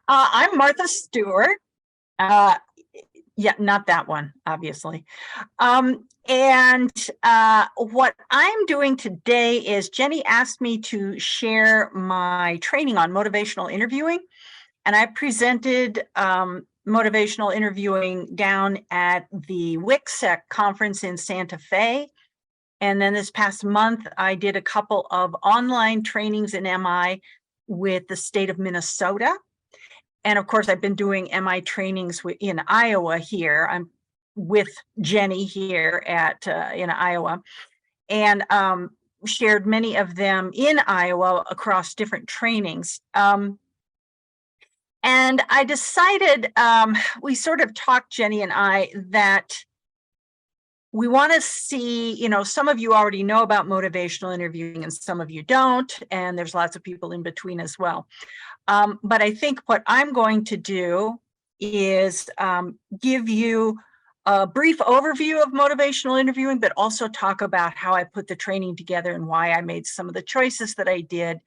I'm Martha Stewart. Uh, yeah, not that one, obviously. And what I'm doing today is Jenny asked me to share my training on motivational interviewing. And I presented motivational interviewing down at the WICSEC conference in Santa Fe. And then this past month, I did a couple of online trainings in MI with the state of Minnesota. And of course, I've been doing MI trainings in Iowa here. I'm with Jenny here at in Iowa, and shared many of them in Iowa across different trainings. And I decided, we sort of talked, Jenny and I, that we want to see, some of you already know about motivational interviewing and some of you don't, and there's lots of people in between as well. But I think what I'm going to do is give you a brief overview of motivational interviewing, but also talk about how I put the training together and why I made some of the choices that I did.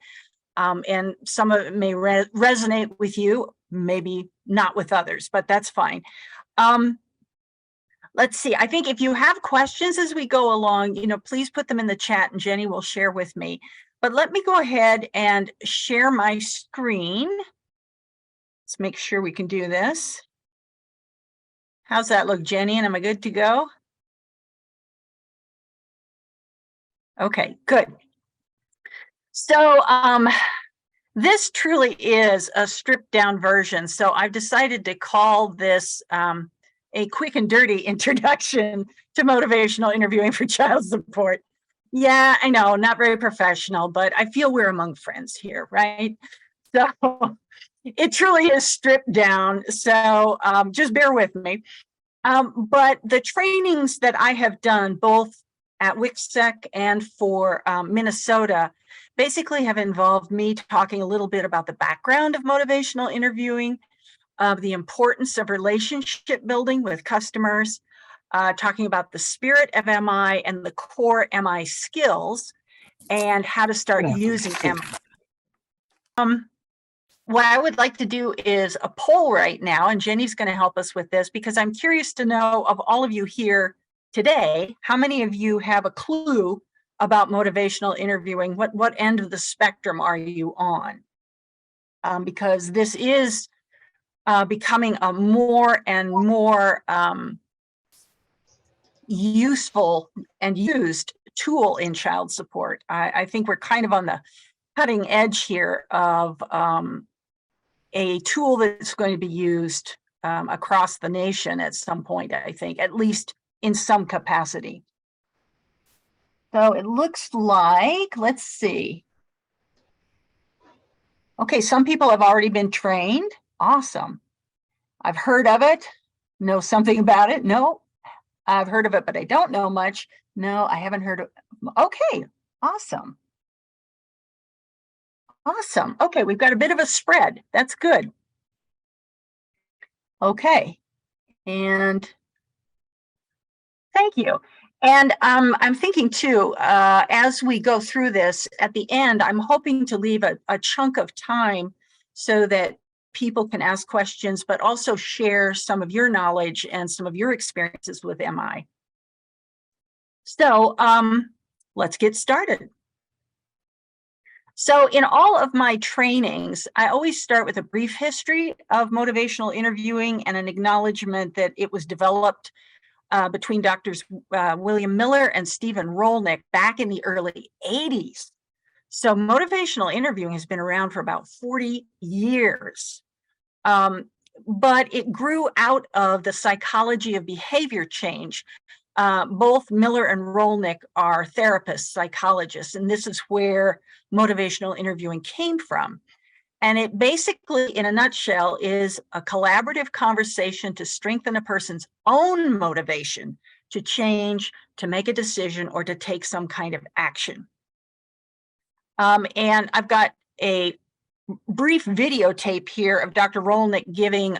And some of it may resonate with you, maybe not with others, but that's fine. Let's see, I think if you have questions as we go along, please put them in the chat and Jenny will share with me. But let me go ahead and share my screen. Let's make sure we can do this. How's that look, Jenny? And am I good to go? Okay, good. So this truly is a stripped down version. So I've decided to call this a quick and dirty introduction to motivational interviewing for child support. Yeah, I know, not very professional, but I feel we're among friends here, right? So it truly is stripped down. So just bear with me. But the trainings that I have done, both at WICSEC and for Minnesota, basically have involved me talking a little bit about the background of motivational interviewing, the importance of relationship building with customers, talking about the spirit of MI and the core MI skills and how to start using MI. What I would like to do is a poll right now, and Jenny's going to help us with this because I'm curious to know of all of you here today, how many of you have a clue about motivational interviewing? What end of the spectrum are you on? Because this is becoming a more and more useful and used tool in child support. I think we're kind of on the cutting edge here of a tool that's going to be used across the nation at some point, I think, at least in some capacity. So it looks like, let's see. Okay, some people have already been trained. Awesome. I've heard of it, know something about it. No, I've heard of it, but I don't know much. No, I haven't heard of it. Okay, awesome. Awesome. Okay, we've got a bit of a spread. That's good. Okay, and thank you. And I'm thinking too, as we go through this, at the end, I'm hoping to leave a chunk of time so that people can ask questions, but also share some of your knowledge and some of your experiences with MI. So let's get started. So in all of my trainings, I always start with a brief history of motivational interviewing and an acknowledgement that it was developed between Doctors William Miller and Stephen Rolnick back in the early 80s. So motivational interviewing has been around for about 40 years. But it grew out of the psychology of behavior change. Both Miller and Rolnick are therapists, psychologists, and this is where motivational interviewing came from. And it basically, in a nutshell, is a collaborative conversation to strengthen a person's own motivation to change, to make a decision, or to take some kind of action. And I've got a brief videotape here of Dr. Rolnick giving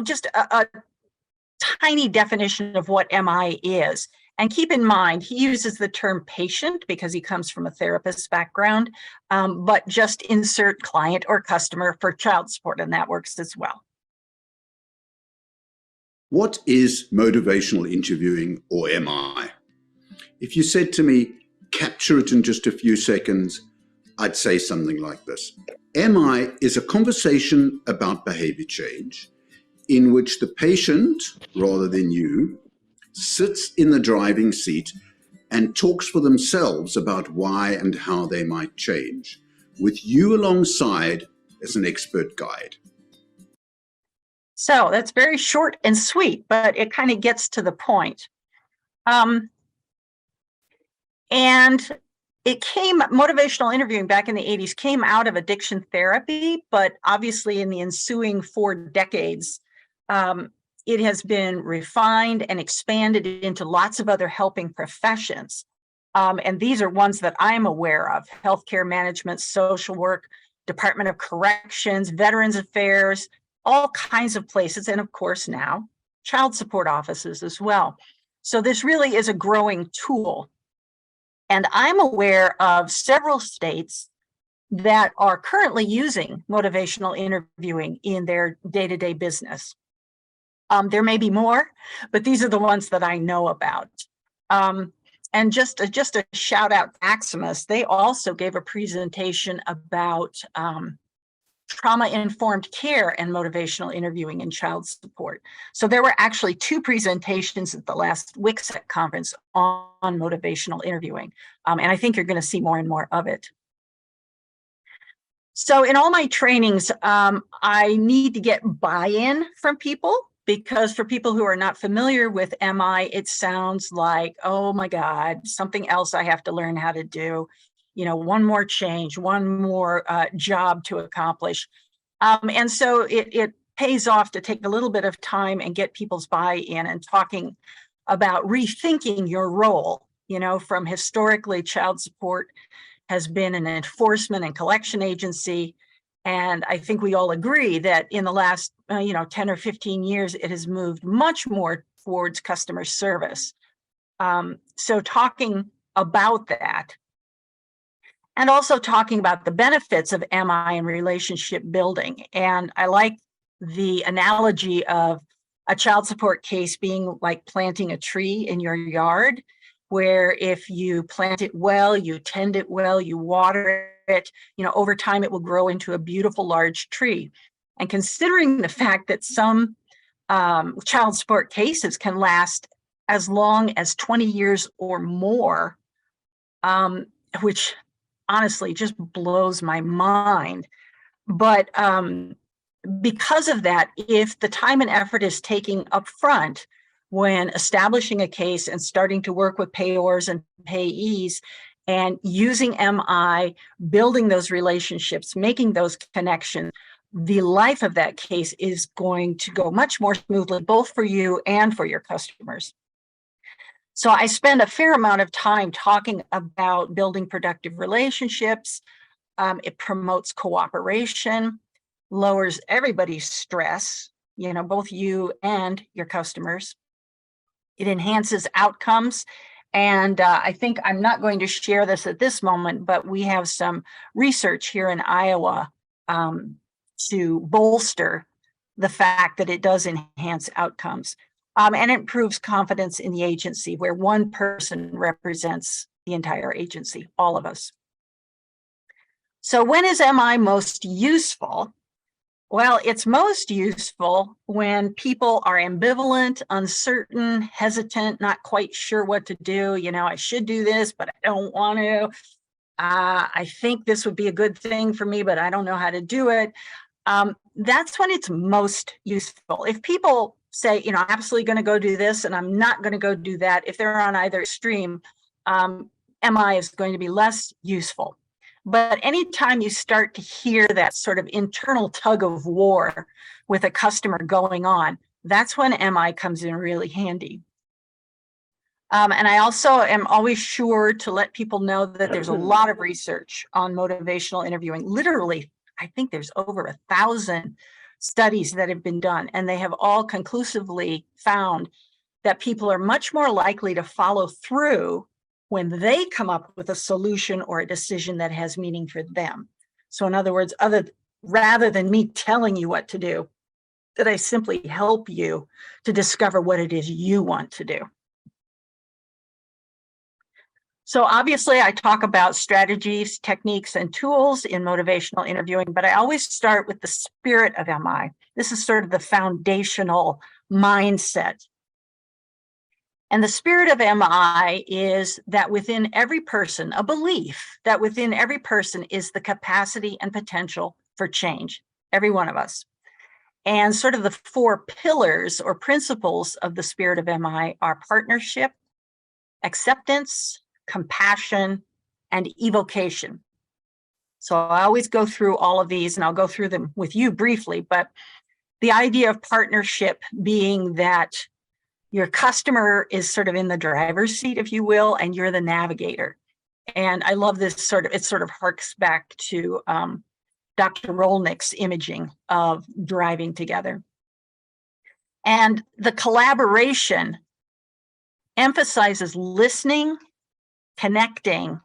just a tiny definition of what MI is. And keep in mind, he uses the term patient because he comes from a therapist background, but just insert client or customer for child support, and that works as well. What is motivational interviewing, or MI? If you said to me, capture it in just a few seconds, I'd say something like this. MI is a conversation about behavior change in which the patient, rather than you, sits in the driving seat and talks for themselves about why and how they might change, with you alongside as an expert guide. So that's very short and sweet, but it kind of gets to the point. And motivational interviewing back in the 80s came out of addiction therapy, but obviously in the ensuing 4 decades, it has been refined and expanded into lots of other helping professions. And these are ones that I'm aware of: healthcare management, social work, Department of Corrections, Veterans Affairs, all kinds of places, and of course now, child support offices as well. So this really is a growing tool. And I'm aware of several states that are currently using motivational interviewing in their day-to-day business. There may be more, but these are the ones that I know about. And just a shout out to Maximus, they also gave a presentation about trauma-informed care and motivational interviewing in child support. So there were actually 2 presentations at the last WICSEC conference on motivational interviewing. And I think you're going to see more and more of it. So in all my trainings, I need to get buy-in from people, because for people who are not familiar with MI, it sounds like, oh my God, something else I have to learn how to do. One more change, one more job to accomplish. And so it pays off to take a little bit of time and get people's buy-in and talking about rethinking your role. From historically, child support has been an enforcement and collection agency. And I think we all agree that in the last 10 or 15 years, it has moved much more towards customer service. So talking about that, and also talking about the benefits of MI and relationship building. And I like the analogy of a child support case being like planting a tree in your yard, where if you plant it well, you tend it well, you water it, over time it will grow into a beautiful large tree. And considering the fact that some child support cases can last as long as 20 years or more, which honestly just blows my mind. But because of that, if the time and effort is taken up front when establishing a case and starting to work with payors and payees and using MI, building those relationships, making those connections, the life of that case is going to go much more smoothly, both for you and for your customers. So I spend a fair amount of time talking about building productive relationships. It promotes cooperation, lowers everybody's stress, both you and your customers. It enhances outcomes. And I think I'm not going to share this at this moment, but we have some research here in Iowa to bolster the fact that it does enhance outcomes. And it improves confidence in the agency, where one person represents the entire agency, all of us. So when is MI most useful? Well, it's most useful when people are ambivalent, uncertain, hesitant, not quite sure what to do. I should do this, but I don't want to. I think this would be a good thing for me, but I don't know how to do it. That's when it's most useful. If people say, I'm absolutely going to go do this and I'm not going to go do that, if they're on either extreme, MI is going to be less useful. But anytime you start to hear that sort of internal tug of war with a customer going on, that's when MI comes in really handy. And I also am always sure to let people know that there's a lot of research on motivational interviewing. Literally, I think there's over 1,000 studies that have been done, and they have all conclusively found that people are much more likely to follow through when they come up with a solution or a decision that has meaning for them. So in other words, rather than me telling you what to do, that I simply help you to discover what it is you want to do. So obviously I talk about strategies, techniques, and tools in motivational interviewing, but I always start with the spirit of MI. This is sort of the foundational mindset. And the spirit of MI is that within every person, a belief that within every person is the capacity and potential for change, every one of us. And sort of the four pillars or principles of the spirit of MI are partnership, acceptance, compassion, and evocation. So I always go through all of these, and I'll go through them with you briefly, but the idea of partnership being that your customer is sort of in the driver's seat, if you will, and you're the navigator. And I love this it sort of harks back to Dr. Rolnick's imaging of driving together. And the collaboration emphasizes listening, connecting,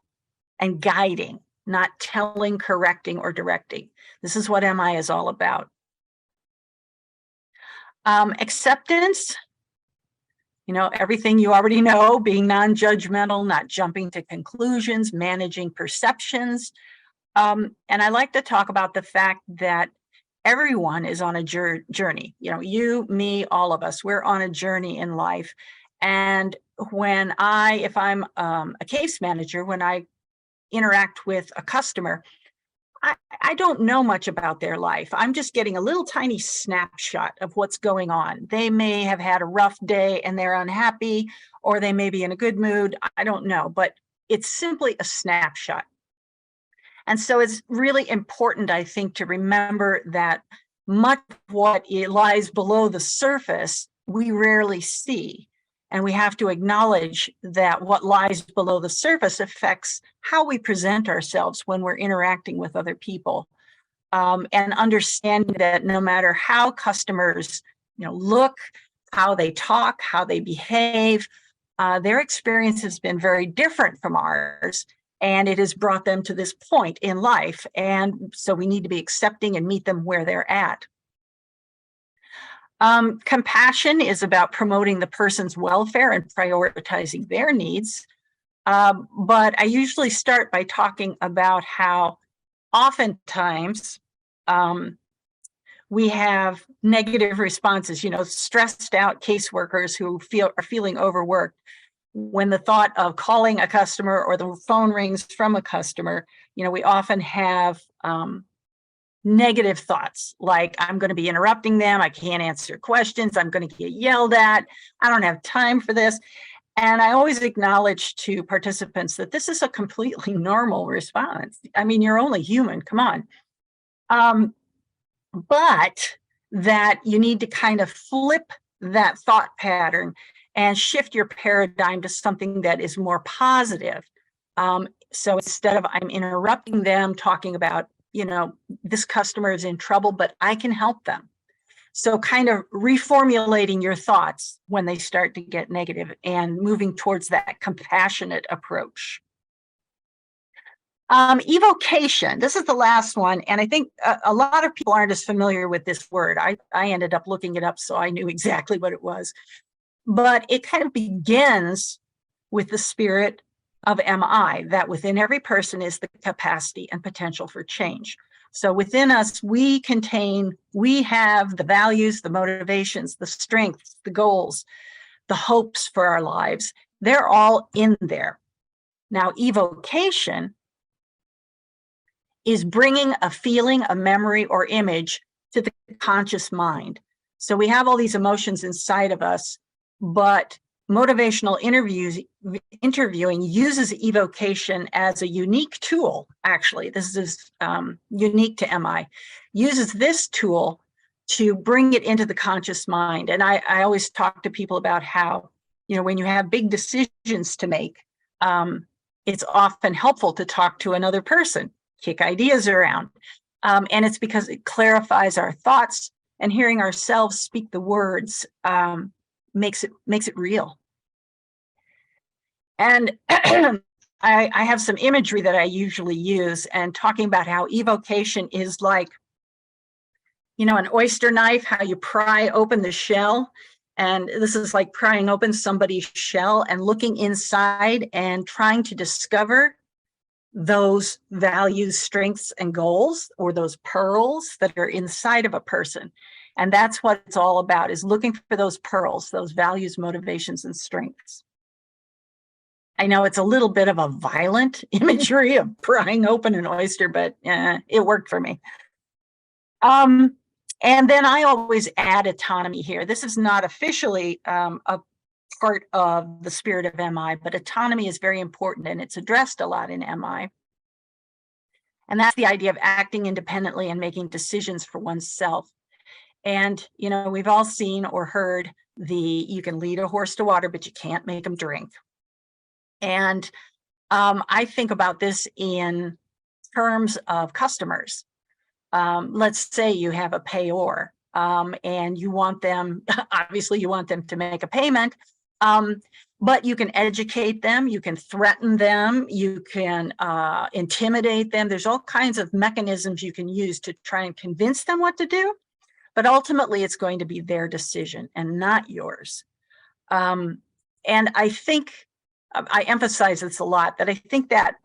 and guiding, not telling, correcting, or directing. This is what MI is all about. Acceptance, everything you already know, being non-judgmental, not jumping to conclusions, managing perceptions. And I like to talk about the fact that everyone is on a journey. You, me, all of us, we're on a journey in life. And if I'm a case manager, when I interact with a customer, I don't know much about their life. I'm just getting a little tiny snapshot of what's going on. They may have had a rough day and they're unhappy, or they may be in a good mood. I don't know, but it's simply a snapshot. And so it's really important, I think, to remember that much of what lies below the surface, we rarely see. And we have to acknowledge that what lies below the surface affects how we present ourselves when we're interacting with other people. And understanding that no matter how customers look, how they talk, how they behave, their experience has been very different from ours. And it has brought them to this point in life. And so we need to be accepting and meet them where they're at. Compassion is about promoting the person's welfare and prioritizing their needs. But I usually start by talking about how oftentimes we have negative responses, stressed out caseworkers who are feeling overworked. When the thought of calling a customer or the phone rings from a customer, we often have negative thoughts like, I'm going to be interrupting them, I can't answer questions, I'm going to get yelled at, I don't have time for this. And I always acknowledge to participants that this is a completely normal response. I mean, you're only human, come on. But that you need to kind of flip that thought pattern and shift your paradigm to something that is more positive. So instead of I'm interrupting them, talking about, this customer is in trouble, but I can help them. So kind of reformulating your thoughts when they start to get negative and moving towards that compassionate approach. Evocation, this is the last one. And I think a lot of people aren't as familiar with this word. I ended up looking it up, so I knew exactly what it was. But it kind of begins with the spirit of MI, that within every person is the capacity and potential for change. So within us, we have the values, the motivations, the strengths, the goals, the hopes for our lives. They're all in there. Now, evocation is bringing a feeling, a memory, or image to the conscious mind. So we have all these emotions inside of us, but motivational interviewing uses evocation as a unique tool. Actually, this is unique to MI, uses this tool to bring it into the conscious mind. And I always talk to people about how, when you have big decisions to make, it's often helpful to talk to another person, kick ideas around. And it's because it clarifies our thoughts, and hearing ourselves speak the words makes it real. And I have some imagery that I usually use, and talking about how evocation is like, you know, an oyster knife, how you pry open the shell. And this is like prying open somebody's shell and looking inside and trying to discover those values, strengths, and goals, or those pearls that are inside of a person. And that's what it's all about, is looking for those pearls, those values, motivations, and strengths. I know it's a little bit of a violent imagery of prying open an oyster, but it worked for me. And then I always add autonomy here. This is not officially a part of the spirit of MI, but autonomy is very important, and it's addressed a lot in MI. And that's the idea of acting independently and making decisions for oneself. And, you know, we've all seen or heard you can lead a horse to water, but you can't make them drink. And I think about this in terms of customers. Let's say you have a payor, and you want them, obviously you want them to make a payment, but you can educate them, you can threaten them, you can intimidate them. There's all kinds of mechanisms you can use to try and convince them what to do, but ultimately it's going to be their decision and not yours. And I think, I emphasize this a lot, that I think that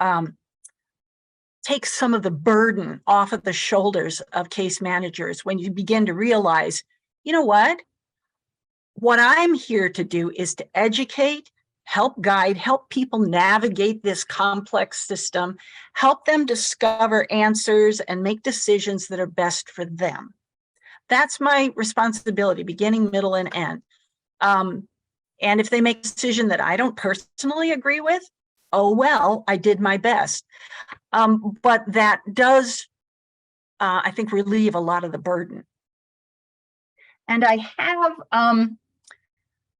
takes some of the burden off of the shoulders of case managers when you begin to realize, you know what I'm here to do is to educate, help guide, help people navigate this complex system, help them discover answers and make decisions that are best for them. That's my responsibility, beginning, middle, and end. And if they make a decision that I don't personally agree with, oh, well, I did my best. But that does, I think, relieve a lot of the burden. And I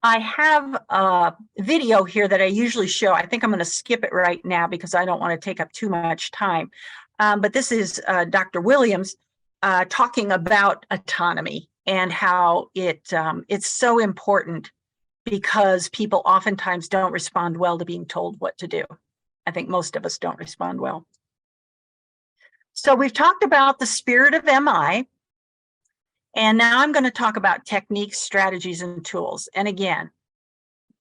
have a video here that I usually show. I think I'm going to skip it right now because I don't want to take up too much time. But this is Dr. Williams talking about autonomy and how it's so important, because people oftentimes don't respond well to being told what to do. I think most of us don't respond well. So we've talked about the spirit of MI, and now I'm going to talk about techniques, strategies, and tools. And again,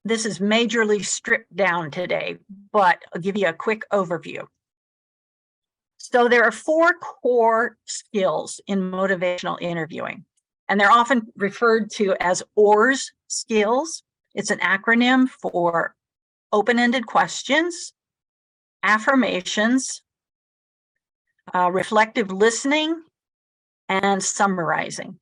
this is majorly stripped down today, but I'll give you a quick overview. So there are 4 core skills in motivational interviewing, and they're often referred to as OARS skills. It's an acronym for open-ended questions, affirmations, reflective listening, and summarizing.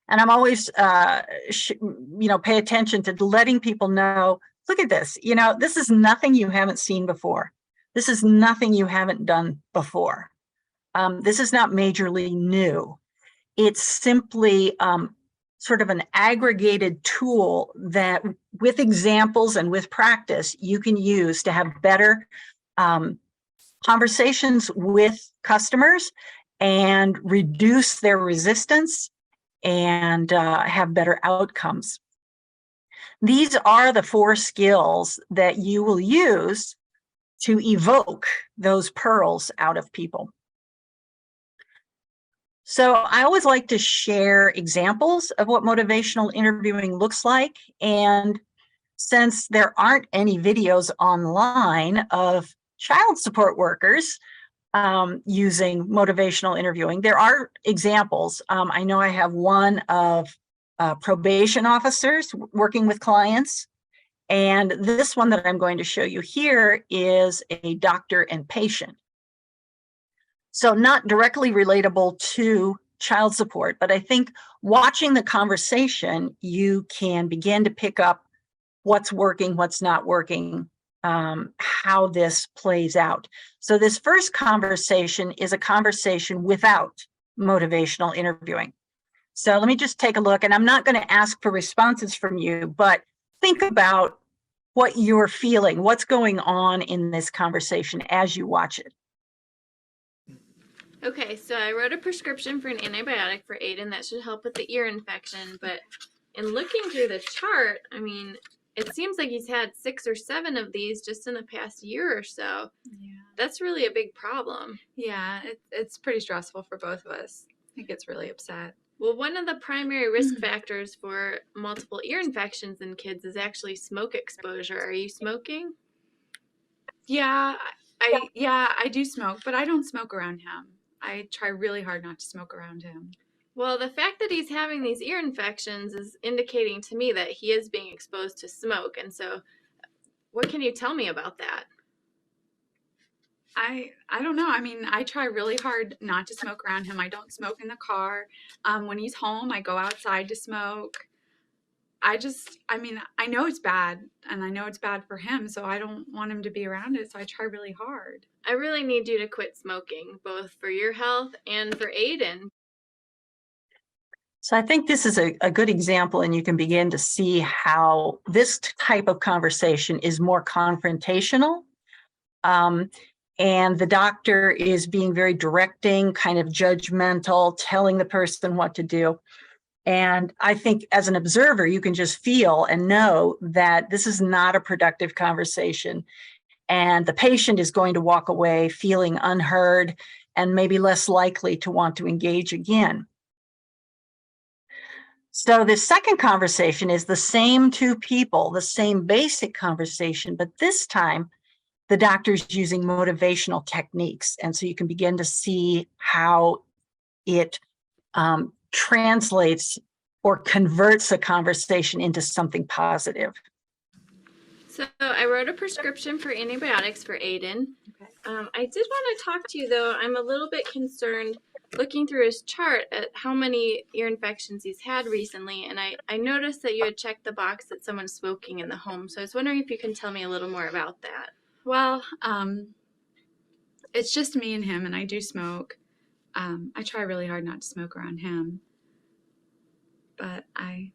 And I'm always, pay attention to letting people know, look at this, this is nothing you haven't seen before. This is nothing you haven't done before. This is not majorly new. It's simply sort of an aggregated tool that, with examples and with practice, you can use to have better conversations with customers and reduce their resistance and have better outcomes. These are the 4 skills that you will use to evoke those pearls out of people. So I always like to share examples of what motivational interviewing looks like. And since there aren't any videos online of child support workers using motivational interviewing, there are examples. I know I have one of probation officers working with clients. And this one that I'm going to show you here is a doctor and patient. So not directly relatable to child support, but I think watching the conversation, you can begin to pick up what's working, what's not working, how this plays out. So this first conversation is a conversation without motivational interviewing. So let me just take a look, and I'm not going to ask for responses from you, but think about what you're feeling, what's going on in this conversation as you watch it. Okay, so I wrote a prescription for an antibiotic for Aiden that should help with the ear infection, but And looking through the chart, I mean, it seems like he's had 6 or 7 of these just in the past year or so. Yeah. That's really a big problem. Yeah, it's pretty stressful for both of us. He gets really upset. Well, one of the primary risk factors for multiple ear infections in kids is actually smoke exposure. Are you smoking? Yeah, I do smoke, but I don't smoke around him. I try really hard not to smoke around him. Well, the fact that he's having these ear infections is indicating to me that he is being exposed to smoke. And so, what can you tell me about that? I don't know. I mean, I try really hard not to smoke around him. I don't smoke in the car. When he's home, I go outside to smoke. I mean, I know it's bad, and I know it's bad for him, so I don't want him to be around it, so I try really hard. I really need you to quit smoking, both for your health and for Aiden. So I think this is a good example, and you can begin to see how this type of conversation is more confrontational. And the doctor is being very directing, kind of judgmental, telling the person what to do. And I think as an observer, you can just feel and know that this is not a productive conversation. And the patient is going to walk away feeling unheard and maybe less likely to want to engage again. So the second conversation is the same two people, the same basic conversation, but this time the doctor's using motivational techniques. And so you can begin to see how it translates or converts a conversation into something positive. So I wrote a prescription for antibiotics for Aiden. Okay. I did want to talk to you, though. I'm a little bit concerned looking through his chart at how many ear infections he's had recently. And I noticed that you had checked the box that someone's smoking in the home. So I was wondering if you can tell me a little more about that. Well, it's just me and him, and I do smoke. I try really hard not to smoke around him, but I've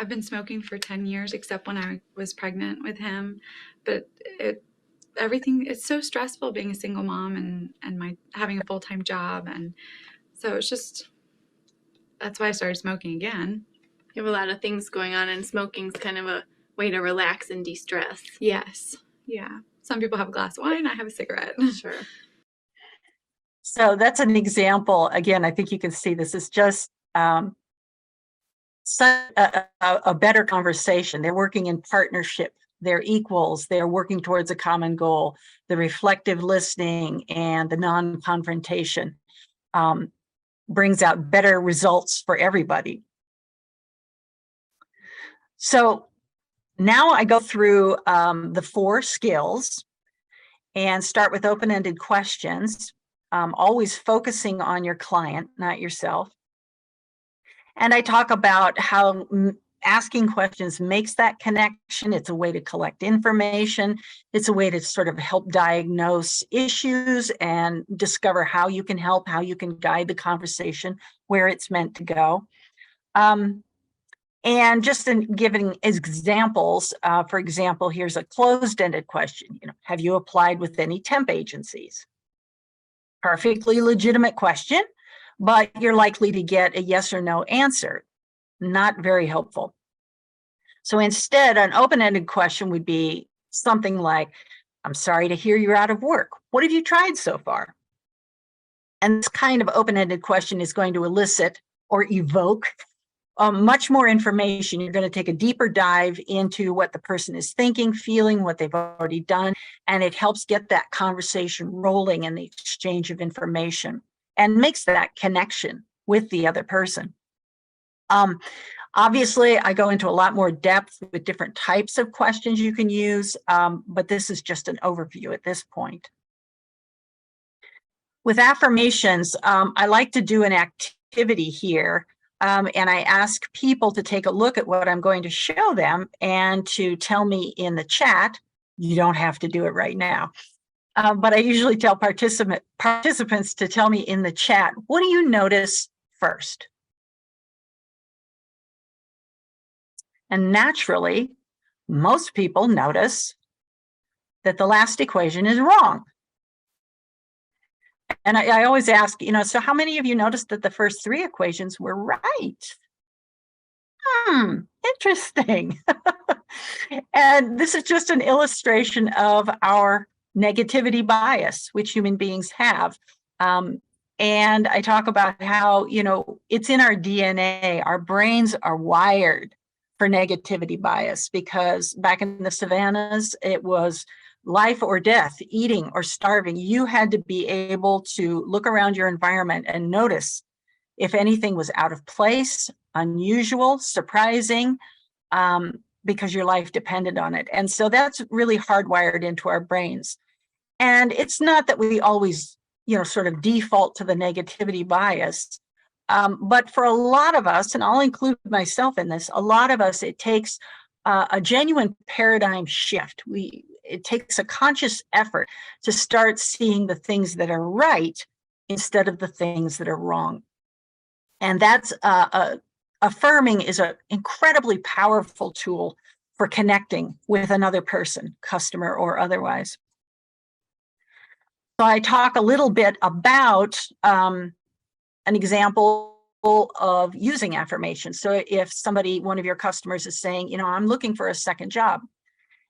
been smoking for 10 years, except when I was pregnant with him. But it's so stressful being a single mom and having a full-time job, and so that's why I started smoking again. You have a lot of things going on, and smoking's kind of a way to relax and de-stress. Yes. Yeah. Some people have a glass of wine. I have a cigarette. Sure. So that's an example. Again, I think you can see this is just such a better conversation. They're working in partnership. They're equals. They're working towards a common goal. The reflective listening and the non-confrontation brings out better results for everybody. So now I go through the 4 skills and start with open-ended questions, always focusing on your client, not yourself. And I talk about how asking questions makes that connection. It's a way to collect information. It's a way to sort of help diagnose issues and discover how you can help, how you can guide the conversation where it's meant to go. And just in giving examples, for example, here's a closed-ended question. Have you applied with any temp agencies? Perfectly legitimate question, but you're likely to get a yes or no answer. Not very helpful. So instead, an open-ended question would be something like, I'm sorry to hear you're out of work. What have you tried so far? And this kind of open-ended question is going to elicit or evoke much more information. You're going to take a deeper dive into what the person is thinking, feeling, what they've already done, and it helps get that conversation rolling and the exchange of information and makes that connection with the other person. Obviously, I go into a lot more depth with different types of questions you can use, but this is just an overview at this point. With affirmations, I like to do an activity here. And I ask people to take a look at what I'm going to show them and to tell me in the chat. You don't have to do it right now. But I usually tell participants to tell me in the chat, what do you notice first? And naturally, most people notice that the last equation is wrong. And I always ask, so how many of you noticed that the first 3 equations were right? Interesting. And this is just an illustration of our negativity bias, which human beings have. And I talk about how, it's in our DNA. Our brains are wired for negativity bias because back in the savannas, it was life or death, eating or starving. You had to be able to look around your environment and notice if anything was out of place, unusual, surprising, because your life depended on it. And so that's really hardwired into our brains. And it's not that we always, sort of default to the negativity bias. But for a lot of us, and I'll include myself in this, a lot of us, it takes a genuine paradigm shift. It takes a conscious effort to start seeing the things that are right instead of the things that are wrong. And that's affirming is an incredibly powerful tool for connecting with another person, customer or otherwise. So I talk a little bit about an example of using affirmations. So if one of your customers is saying, I'm looking for a second job,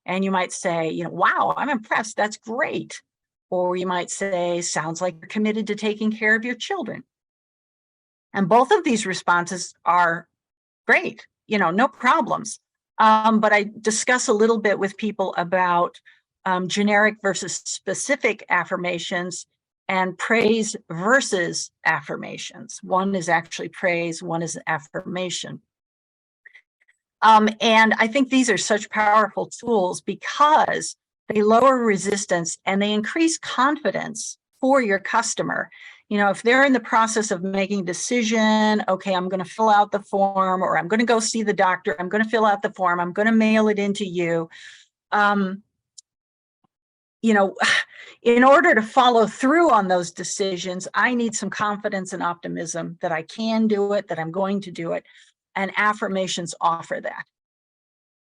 and you might say, wow, I'm impressed, that's great. Or you might say, sounds like you're committed to taking care of your children. And both of these responses are great, no problems. But I discuss a little bit with people about generic versus specific affirmations and praise versus affirmations. One is actually praise, one is affirmation. And I think these are such powerful tools because they lower resistance and they increase confidence for your customer. If they're in the process of making a decision, okay, I'm going to fill out the form, or I'm going to go see the doctor, I'm going to fill out the form, I'm going to mail it into you. In order to follow through on those decisions, I need some confidence and optimism that I can do it, that I'm going to do it. And affirmations offer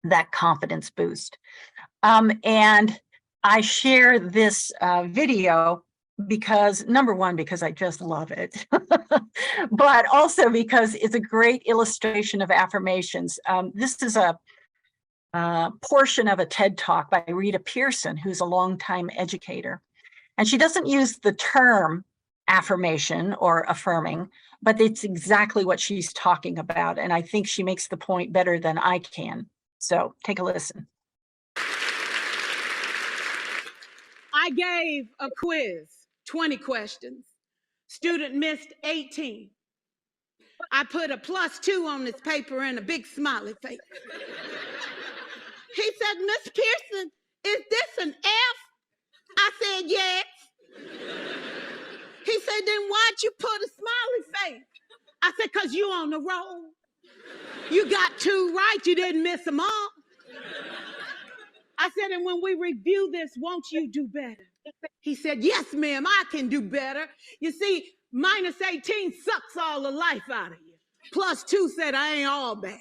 that confidence boost. And I share this video because, number one, because I just love it, but also because it's a great illustration of affirmations. This is a portion of a TED Talk by Rita Pearson, who's a longtime educator. And she doesn't use the term affirmation or affirming, but it's exactly what she's talking about. And I think she makes the point better than I can. So take a listen. I gave a quiz, 20 questions. Student missed 18. I put a +2 on this paper and a big smiley face. He said, Miss Pearson, is this an F? I said, yes. He said, then why'd you put a smiley face? I said, because you on the roll. You got 2 right, you didn't miss them all. I said, and when we review this, won't you do better? He said, yes, ma'am, I can do better. You see, -18 sucks all the life out of you. +2 said, I ain't all bad.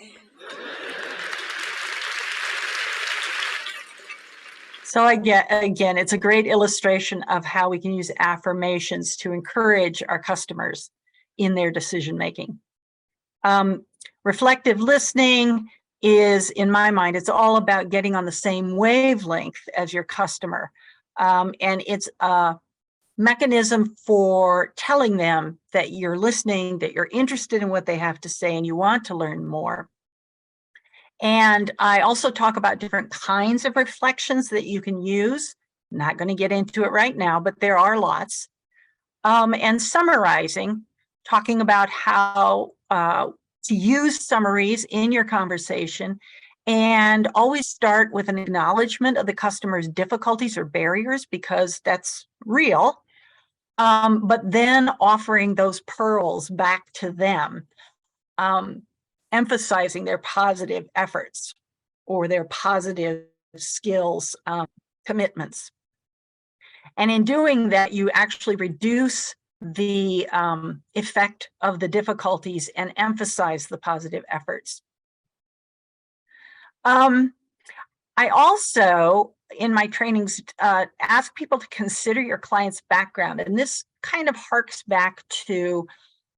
So again, it's a great illustration of how we can use affirmations to encourage our customers in their decision making. Reflective listening is, in my mind, it's all about getting on the same wavelength as your customer. And it's a mechanism for telling them that you're listening, that you're interested in what they have to say, and you want to learn more. And I also talk about different kinds of reflections that you can use. I'm not going to get into it right now, but there are lots. And summarizing, talking about how to use summaries in your conversation, and always start with an acknowledgement of the customer's difficulties or barriers, because that's real. But then offering those pearls back to them. Emphasizing their positive efforts or their positive skills, commitments. And in doing that, you actually reduce the effect of the difficulties and emphasize the positive efforts. I also, in my trainings, ask people to consider your client's background. And this kind of harks back to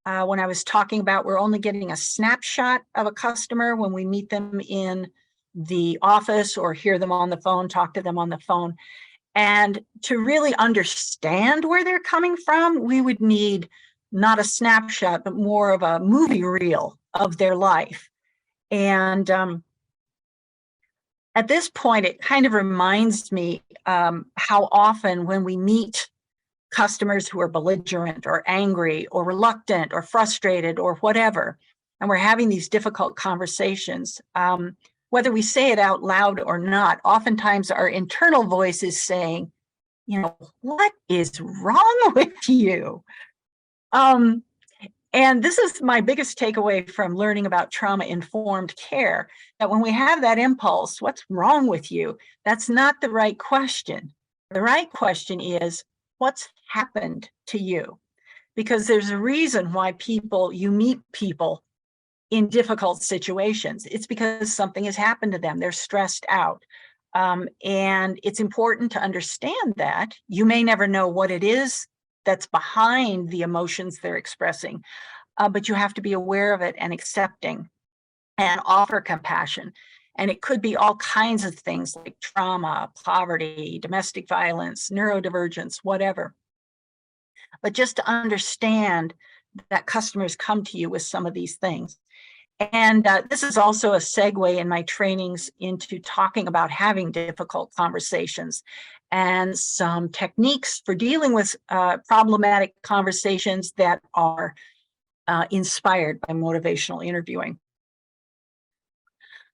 when I was talking about we're only getting a snapshot of a customer when we meet them in the office or hear them on the phone, talk to them on the phone. And to really understand where they're coming from, we would need not a snapshot, but more of a movie reel of their life. And at this point, it kind of reminds me how often when we meet customers who are belligerent or angry or reluctant or frustrated or whatever, and we're having these difficult conversations, whether we say it out loud or not, oftentimes our internal voice is saying, you know, what is wrong with you? And this is my biggest takeaway from learning about trauma-informed care, that when we have that impulse, what's wrong with you? That's not the right question. The right question is, what's happened to you? Because there's a reason why you meet people in difficult situations. It's because something has happened to them. They're stressed out. And it's important to understand that. You may never know what it is that's behind the emotions they're expressing, but you have to be aware of it and accepting and offer compassion. And it could be all kinds of things like trauma, poverty, domestic violence, neurodivergence, whatever. But just to understand that customers come to you with some of these things. And this is also a segue in my trainings into talking about having difficult conversations and some techniques for dealing with problematic conversations that are inspired by motivational interviewing.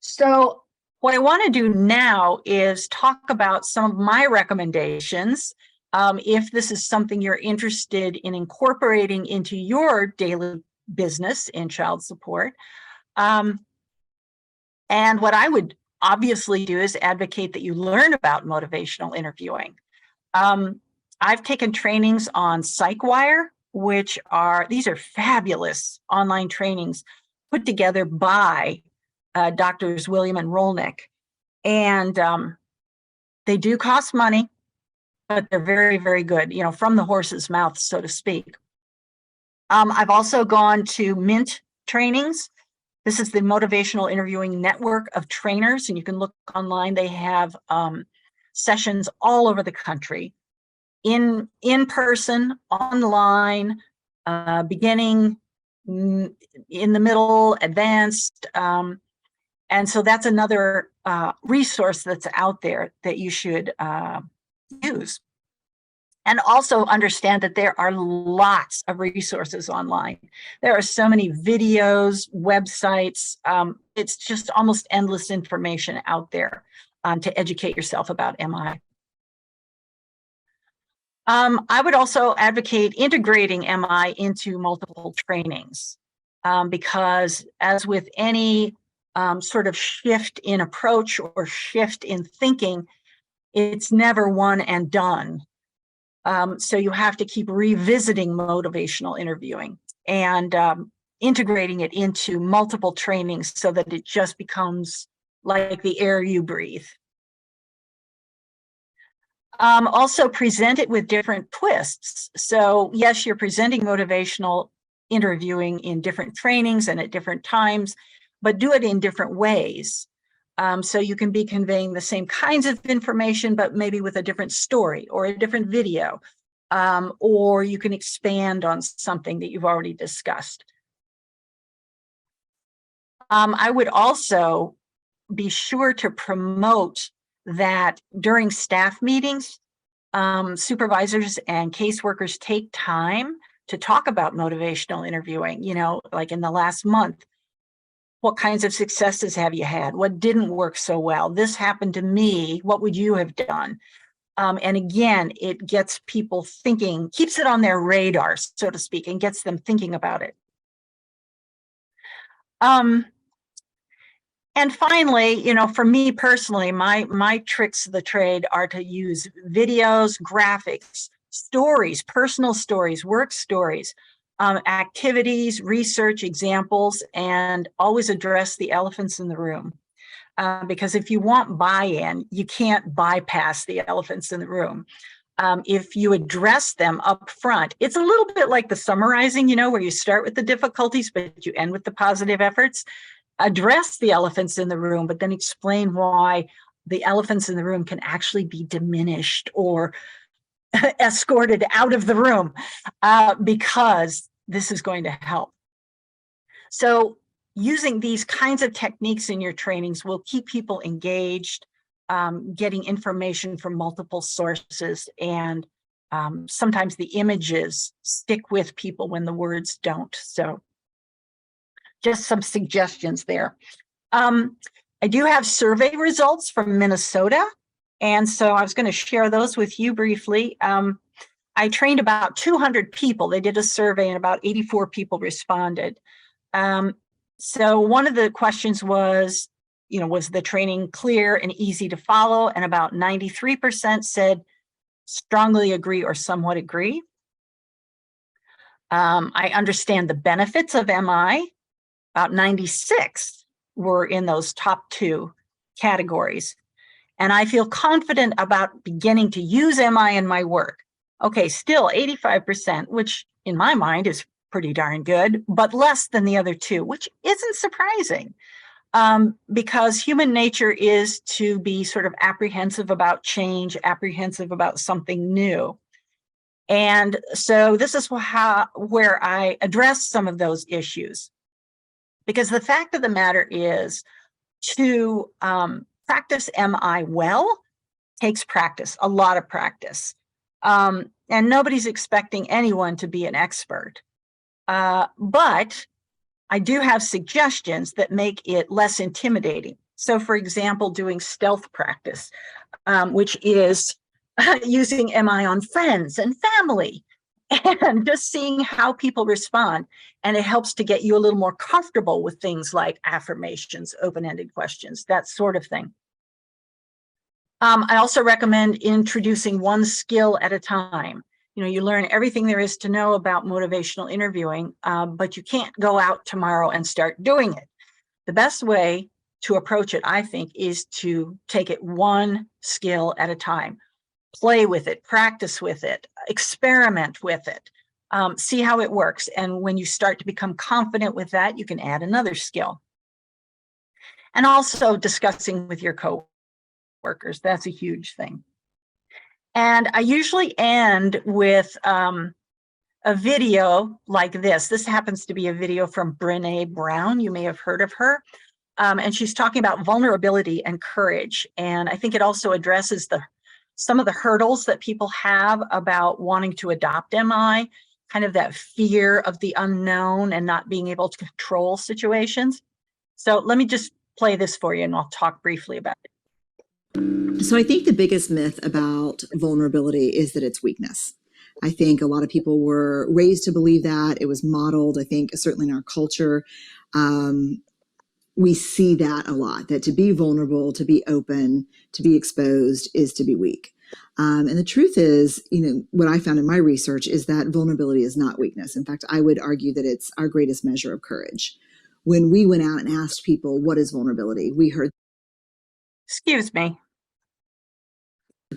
So what I want to do now is talk about some of my recommendations if this is something you're interested in incorporating into your daily business in child support. And what I would obviously do is advocate that you learn about motivational interviewing. I've taken trainings on PsychWire, these are fabulous online trainings put together by Doctors William and Rolnick. And they do cost money, but they're very, very good, you know, from the horse's mouth, so to speak. I've also gone to Mint trainings. This is the Motivational Interviewing Network of Trainers, and you can look online. They have sessions all over the country, in person, online, beginning, in the middle, advanced. And so that's another resource that's out there that you should use. And also understand that there are lots of resources online. There are so many videos, websites. It's just almost endless information out there to educate yourself about MI. I would also advocate integrating MI into multiple trainings because as with any sort of shift in approach or shift in thinking, it's never one and done. So you have to keep revisiting motivational interviewing and integrating it into multiple trainings so that it just becomes like the air you breathe. Also present it with different twists. So yes, you're presenting motivational interviewing in different trainings and at different times, but do it in different ways. So you can be conveying the same kinds of information, but maybe with a different story or a different video, or you can expand on something that you've already discussed. I would also be sure to promote that during staff meetings, supervisors and caseworkers take time to talk about motivational interviewing, you know, like in the last month. What kinds of successes have you had? What didn't work so well? This happened to me. What would you have done? And again, it gets people thinking, keeps it on their radar, so to speak, and gets them thinking about it. And finally, you know, for me personally, my tricks of the trade are to use videos, graphics, stories, personal stories, work stories, activities, research, examples, and always address the elephants in the room. Because if you want buy-in, you can't bypass the elephants in the room. if you address them up front, it's a little bit like the summarizing, you know, where you start with the difficulties, but you end with the positive efforts. Address the elephants in the room, but then explain why the elephants in the room can actually be diminished or escorted out of the room because this is going to help. So using these kinds of techniques in your trainings will keep people engaged, getting information from multiple sources, and sometimes the images stick with people when the words don't. So just some suggestions there. I do have survey results from Minnesota, and so I was going to share those with you briefly. I trained about 200 people. They did a survey and about 84 people responded. So one of the questions was, you know, was the training clear and easy to follow? And about 93% said strongly agree or somewhat agree. I understand the benefits of MI. About 96 were in those top two categories. And I feel confident about beginning to use MI in my work. Okay, still 85%, which in my mind is pretty darn good, but less than the other two, which isn't surprising because human nature is to be sort of apprehensive about change, apprehensive about something new. And so this is where I address some of those issues. Because the fact of the matter is, to practice MI well takes practice, a lot of practice. And nobody's expecting anyone to be an expert. But I do have suggestions that make it less intimidating. So for example, doing stealth practice, which is using MI on friends and family, and just seeing how people respond. And it helps to get you a little more comfortable with things like affirmations, open-ended questions, that sort of thing. I also recommend introducing one skill at a time. You know, you learn everything there is to know about motivational interviewing, but you can't go out tomorrow and start doing it. The best way to approach it, I think, is to take it one skill at a time. Play with it, practice with it, experiment with it, see how it works. And when you start to become confident with that, you can add another skill. And also discussing with your coworkers, that's a huge thing. And I usually end with a video like this. This happens to be a video from Brené Brown. You may have heard of her. And she's talking about vulnerability and courage. And I think it also addresses some of the hurdles that people have about wanting to adopt MI, kind of that fear of the unknown and not being able to control situations. So let me just play this for you and I'll talk briefly about it. So I think the biggest myth about vulnerability is that it's weakness. I think a lot of people were raised to believe that. It was modeled, I think, certainly in our culture. We see that a lot, that to be vulnerable, to be open, to be exposed is to be weak. And the truth is, you know, what I found in my research is that vulnerability is not weakness. In fact, I would argue that it's our greatest measure of courage. When we went out and asked people, what is vulnerability? We heard Excuse me.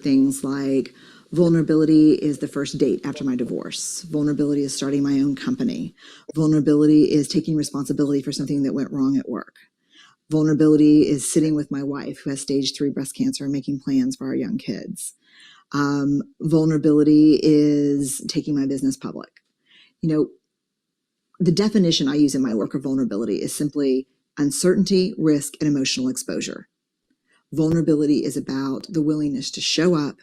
things like, vulnerability is the first date after my divorce. Vulnerability is starting my own company. Vulnerability is taking responsibility for something that went wrong at work. Vulnerability is sitting with my wife who has stage 3 breast cancer and making plans for our young kids. Vulnerability is taking my business public. You know, the definition I use in my work of vulnerability is simply uncertainty, risk, and emotional exposure. Vulnerability is about the willingness to show up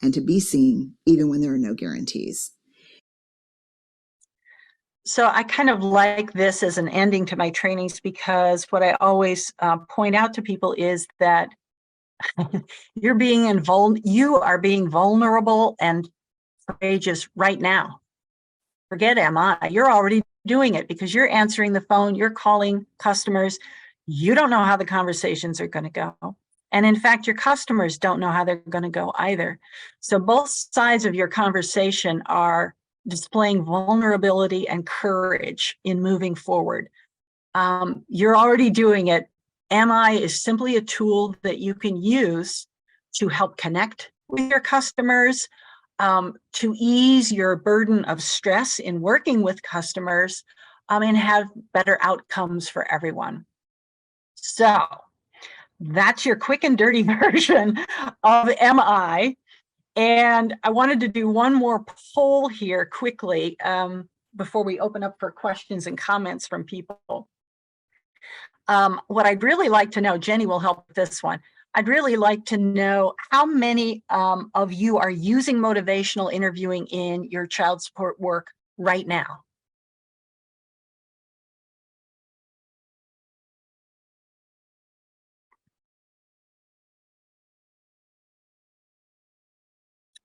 and to be seen, even when there are no guarantees. So I kind of like this as an ending to my trainings because what I always point out to people is that you are being vulnerable and courageous right now. Forget MI. You're already doing it because you're answering the phone, you're calling customers. You don't know how the conversations are going to go. And in fact, your customers don't know how they're going to go either. So both sides of your conversation are displaying vulnerability and courage in moving forward. You're already doing it. MI is simply a tool that you can use to help connect with your customers, to ease your burden of stress in working with customers and have better outcomes for everyone. So that's your quick and dirty version of MI. And I wanted to do one more poll here quickly before we open up for questions and comments from people. What I'd really like to know, Jenny will help with this one. I'd really like to know how many of you are using motivational interviewing in your child support work right now.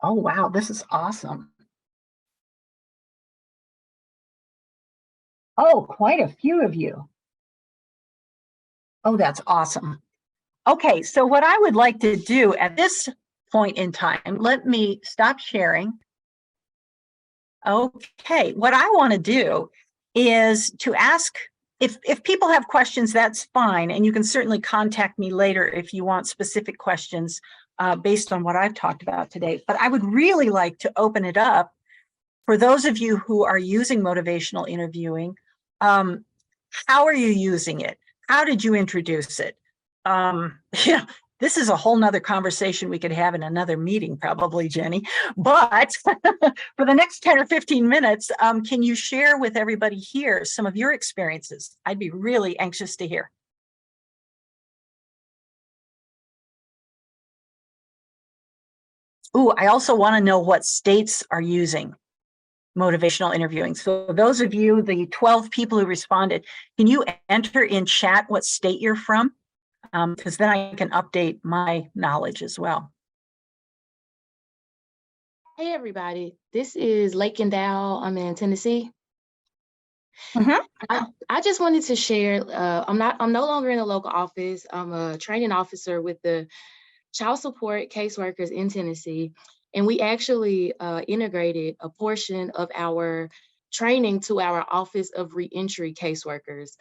Oh, wow, this is awesome. Oh, quite a few of you. Oh, that's awesome. Okay, so what I would like to do at this point in time, let me stop sharing. Okay, what I want to do is to ask, if people have questions, that's fine. And you can certainly contact me later if you want specific questions based on what I've talked about today. But I would really like to open it up for those of you who are using motivational interviewing. How are you using it? How did you introduce it? Yeah, this is a whole nother conversation we could have in another meeting, probably, Jenny. But for the next 10 or 15 minutes, can you share with everybody here some of your experiences? I'd be really anxious to hear. Ooh, I also want to know what states are using motivational interviewing. So those of you, the 12 people who responded, can you enter in chat what state you're from? Because then I can update my knowledge as well. Hey everybody, this is Lake and Dow. I'm in Tennessee. Mhm. I just wanted to share, I'm no longer in the local office. I'm a training officer with the child support caseworkers in Tennessee. And we actually integrated a portion of our training to our Office of Reentry caseworkers.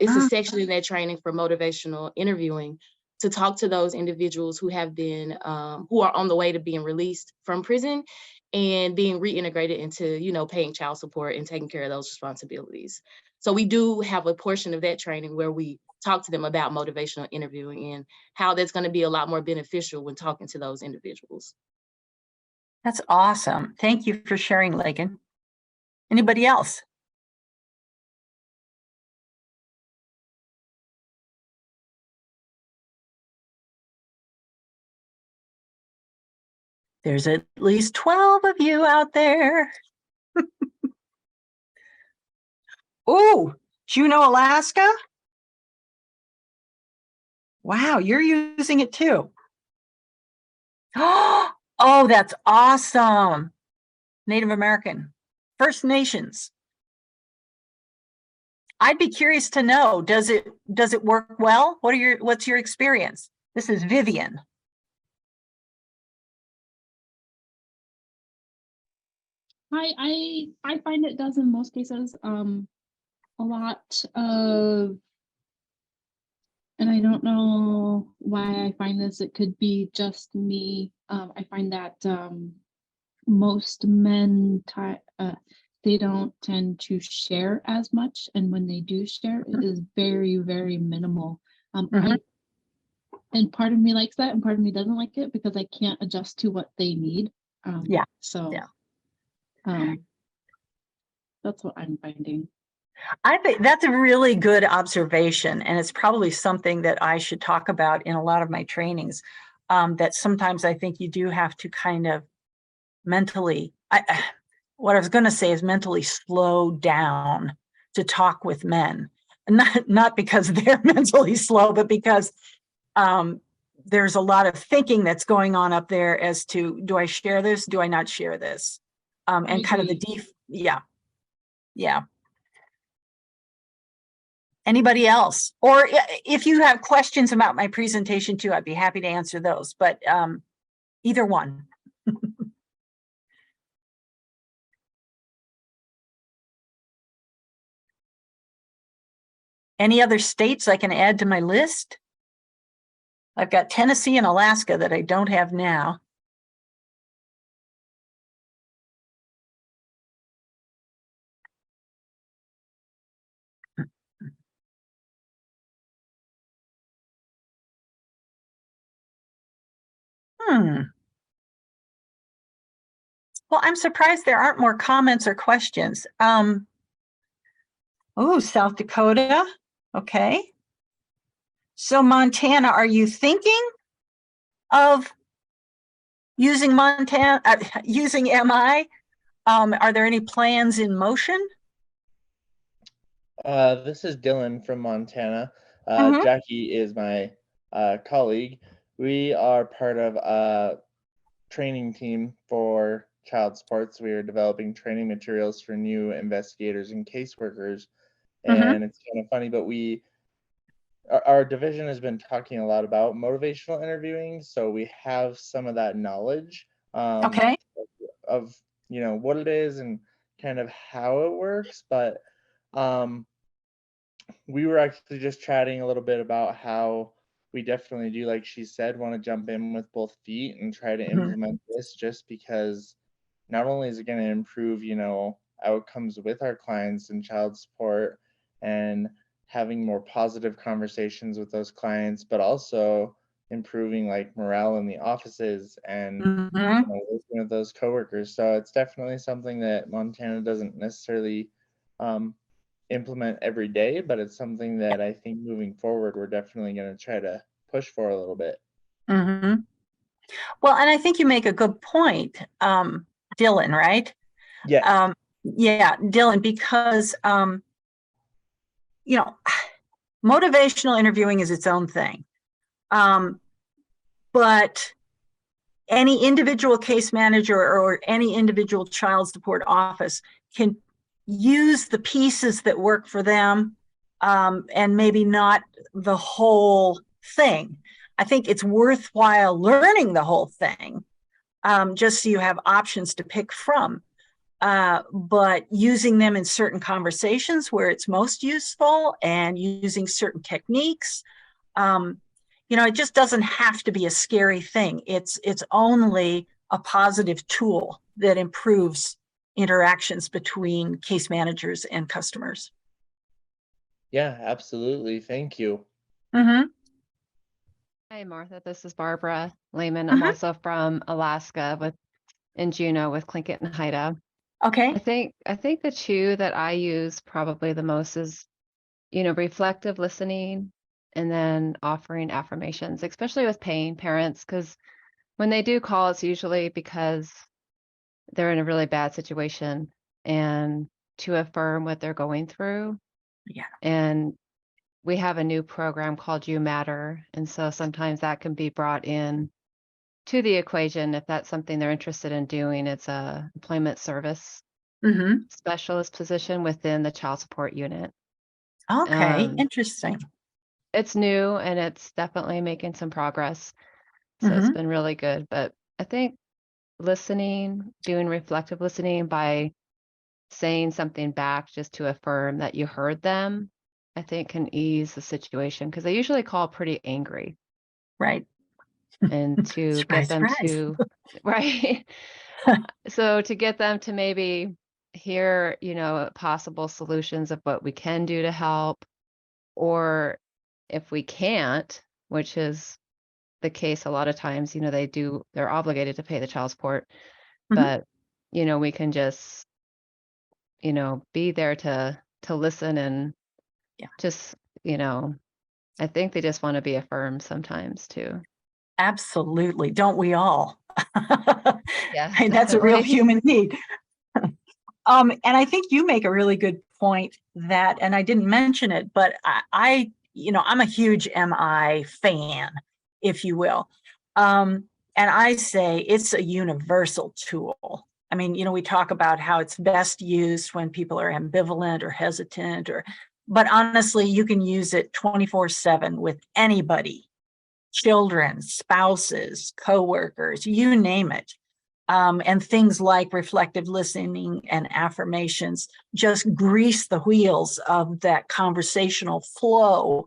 It's a section in that training for motivational interviewing to talk to those individuals who have been, who are on the way to being released from prison and being reintegrated into, you know, paying child support and taking care of those responsibilities. So we do have a portion of that training where we talk to them about motivational interviewing and how that's going to be a lot more beneficial when talking to those individuals. That's awesome. Thank you for sharing, Lagan. Anybody else? There's at least 12 of you out there. Oh, Juneau, Alaska? Wow, you're using it too. Oh, that's awesome. Native American, First Nations. I'd be curious to know, does it work well? What's your experience? This is Vivian. I find it does in most cases. A lot of, and I don't know why I find this, it could be just me. I find that most men they don't tend to share as much, and when they do share, it is very, very minimal. And part of me likes that, and part of me doesn't like it because I can't adjust to what they need. Yeah. So Yeah. That's what I'm finding. I think that's a really good observation, and it's probably something that I should talk about in a lot of my trainings. That sometimes I think you do have to kind of mentally, what I was going to say is mentally slow down to talk with men. Not because they're mentally slow, but because there's a lot of thinking that's going on up there as to, do I share this? Do I not share this? And kind of the yeah. Anybody else? Or if you have questions about my presentation too, I'd be happy to answer those, but either one. Any other states I can add to my list? I've got Tennessee and Alaska that I don't have now. Well, I'm surprised there aren't more comments or questions. Oh, South Dakota. Okay. So Montana, are you thinking of using using MI? Are there any plans in motion? This is Dylan from Montana. Mhm. Jackie is my colleague. We are part of a training team for child supports. We are developing training materials for new investigators and caseworkers. And it's kind of funny, but our division has been talking a lot about motivational interviewing, so we have some of that knowledge Okay. of what it is and kind of how it works. But we were actually just chatting a little bit about how we definitely do, like she said, want to jump in with both feet and try to implement this, just because not only is it going to improve, outcomes with our clients in child support and having more positive conversations with those clients, but also improving like morale in the offices and working with those coworkers. So it's definitely something that Montana doesn't necessarily implement every day, but it's something that I think moving forward, we're definitely going to try to push for a little bit. Well, and I think you make a good point, Dylan, right? Yes. Yeah, Dylan, because, motivational interviewing is its own thing. But any individual case manager or any individual child support office can use the pieces that work for them, and maybe not the whole thing. I think it's worthwhile learning the whole thing, just so you have options to pick from. But using them in certain conversations where it's most useful and using certain techniques, it just doesn't have to be a scary thing. It's only a positive tool that improves interactions between case managers and customers. Yeah, absolutely. Thank you. Mm-hmm. Hi, Martha. This is Barbara Lehman. I'm also from Alaska in Juneau with Tlingit and Haida. Okay. I think the two that I use probably the most is, reflective listening and then offering affirmations, especially with paying parents, because when they do call, it's usually because they're in a really bad situation, and to affirm what they're going through. Yeah. And we have a new program called You Matter. And so sometimes that can be brought in to the equation if that's something they're interested in doing. It's a employment service specialist position within the child support unit. Okay, interesting. It's new and it's definitely making some progress. So it's been really good. But I think listening, doing reflective listening by saying something back just to affirm that you heard them, I think can ease the situation, because they usually call pretty angry. Right. And to get them to, right. So to get them to maybe hear, possible solutions of what we can do to help, or if we can't, which is the case a lot of times, they're obligated to pay the child support, but, we can just, be there to listen and just, I think they just want to be affirmed sometimes too. Absolutely. Don't we all? Yeah, That's a real human need. And I think you make a really good point that, and I didn't mention it, but I'm a huge MI fan, if you will. And I say it's a universal tool. I mean, we talk about how it's best used when people are ambivalent or hesitant, but honestly, you can use it 24/7 with anybody, children, spouses, coworkers, you name it. And things like reflective listening and affirmations just grease the wheels of that conversational flow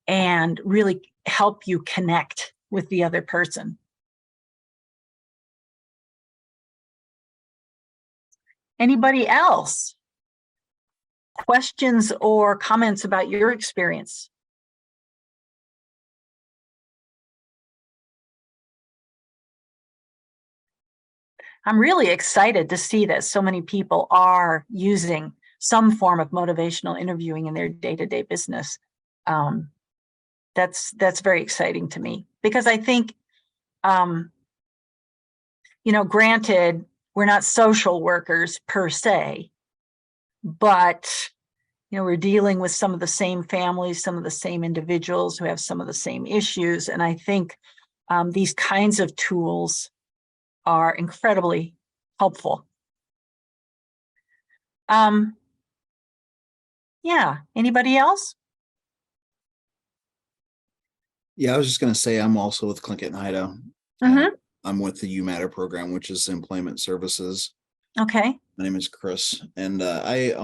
and really help you connect with the other person. Anybody else? Questions or comments about your experience? I'm really excited to see that so many people are using some form of motivational interviewing in their day-to-day business. That's very exciting to me, because I think, granted, we're not social workers per se, but we're dealing with some of the same families, some of the same individuals who have some of the same issues. And I think these kinds of tools are incredibly helpful. Yeah, anybody else? Yeah, I was just going to say, I'm also with Clinkett and Idaho. I'm with the U-Matter program, which is employment services. Okay. My name is Chris, and I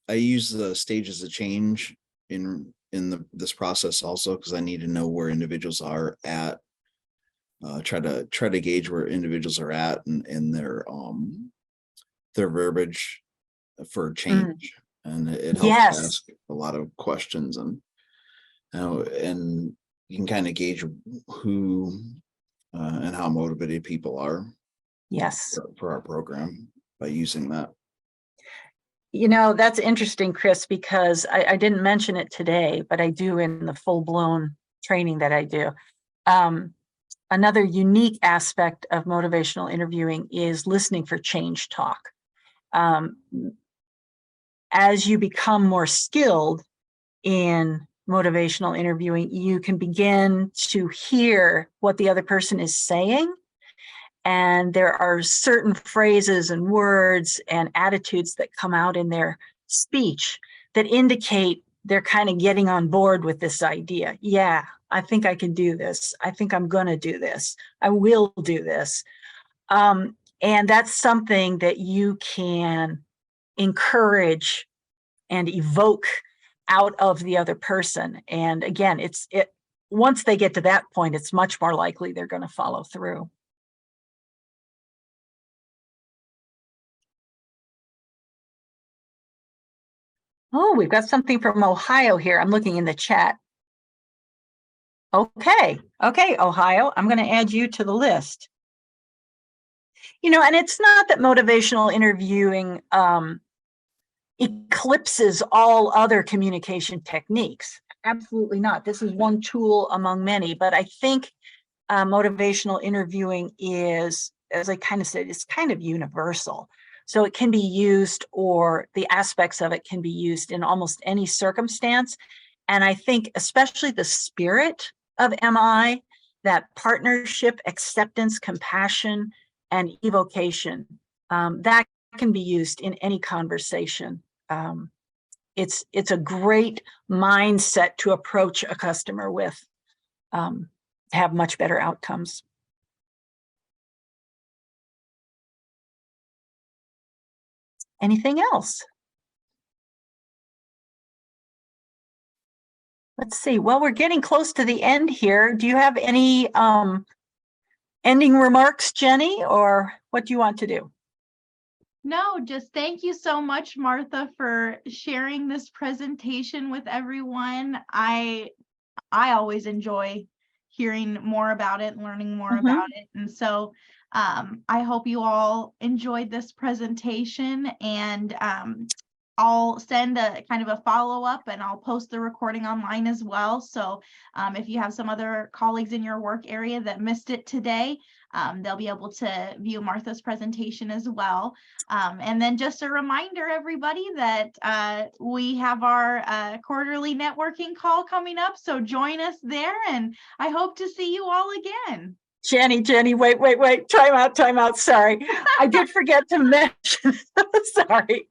use the stages of change in this process also, because I need to know where individuals are at. Try to gauge where individuals are at and their verbiage for change, and it helps ask a lot of questions, and you can kind of gauge who and how motivated people are. Yes. For our program by using that. That's interesting, Chris, because I didn't mention it today, but I do in the full-blown training that I do. Another unique aspect of motivational interviewing is listening for change talk. As you become more skilled in motivational interviewing, you can begin to hear what the other person is saying. And there are certain phrases and words and attitudes that come out in their speech that indicate they're kind of getting on board with this idea. Yeah, I think I can do this. I think I'm going to do this. I will do this. And that's something that you can encourage and evoke out of the other person. And again, once they get to that point, it's much more likely they're going to follow through. Oh, we've got something from Ohio here. I'm looking in the chat. Okay, Ohio, I'm going to add you to the list. And it's not that motivational interviewing eclipses all other communication techniques. Absolutely not. This is one tool among many, but I think motivational interviewing is, as I kind of said, it's kind of universal. So it can be used, or the aspects of it can be used in almost any circumstance. And I think especially the spirit of MI, that partnership, acceptance, compassion, and evocation, that can be used in any conversation. It's a great mindset to approach a customer with, to have much better outcomes. Anything else? Let's see. Well, we're getting close to the end here. Do you have any ending remarks, Jenny, or what do you want to do? No, just thank you so much, Martha, for sharing this presentation with everyone. I always enjoy hearing more about it, learning more about it. And so I hope you all enjoyed this presentation, and I'll send a kind of a follow-up, and I'll post the recording online as well. So if you have some other colleagues in your work area that missed it today, they'll be able to view Martha's presentation as well. And then just a reminder, everybody, that we have our quarterly networking call coming up. So join us there, and I hope to see you all again. Jenny, wait. Time out. Sorry. I did forget to mention, sorry.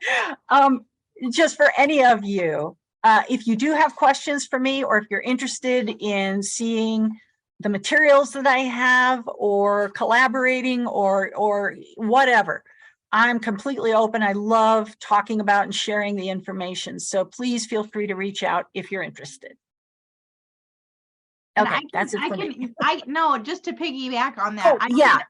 Just for any of you, if you do have questions for me, or if you're interested in seeing the materials that I have, or collaborating, or whatever, I'm completely open. I love talking about and sharing the information. So please feel free to reach out if you're interested. Okay, that's it for me. No, just to piggyback on that,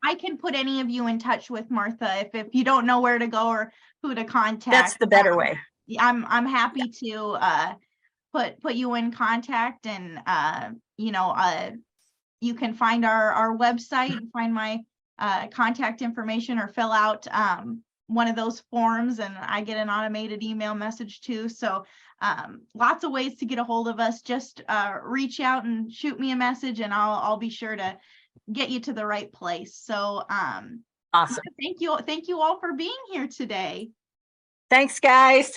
I can put any of you in touch with Martha if you don't know where to go or who to contact. That's the better way. I'm happy to put you in contact, and you can find our website, find my contact information or fill out one of those forms, and I get an automated email message too. So lots of ways to get a hold of us. Just reach out and shoot me a message, and I'll be sure to get you to the right place. So Awesome. thank you all for being here today. Thanks, guys.